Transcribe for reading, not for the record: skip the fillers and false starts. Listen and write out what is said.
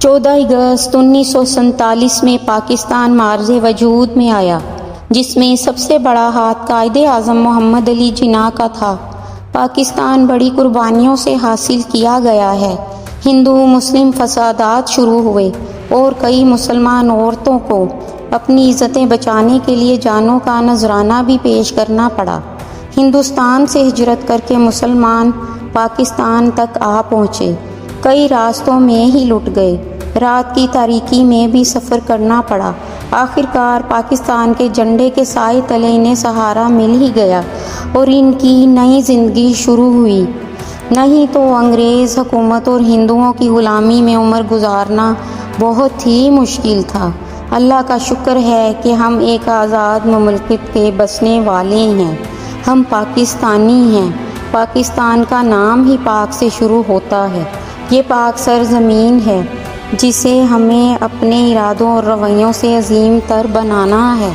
14 اگست 1947 میں پاکستان معرض وجود میں آیا، جس میں سب سے بڑا ہاتھ قائد اعظم محمد علی جناح کا تھا۔ پاکستان بڑی قربانیوں سے حاصل کیا گیا ہے۔ ہندو مسلم فسادات شروع ہوئے اور کئی مسلمان عورتوں کو اپنی عزتیں بچانے کے لیے جانوں کا نذرانہ بھی پیش کرنا پڑا۔ ہندوستان سے ہجرت کر کے مسلمان پاکستان تک آ پہنچے، کئی راستوں میں ہی لٹ گئے، رات کی تاریکی میں بھی سفر کرنا پڑا۔ آخرکار پاکستان کے جھنڈے کے سائے تلے انہیں سہارا مل ہی گیا اور ان کی نئی زندگی شروع ہوئی۔ نہیں تو انگریز حکومت اور ہندوؤں کی غلامی میں عمر گزارنا بہت ہی مشکل تھا۔ اللہ کا شکر ہے کہ ہم ایک آزاد مملکت کے بسنے والے ہیں، ہم پاکستانی ہیں۔ پاکستان کا نام ہی پاک سے شروع ہوتا ہے۔ یہ پاک سرزمین ہے جسے ہمیں اپنے ارادوں اور رویوں سے عظیم تر بنانا ہے۔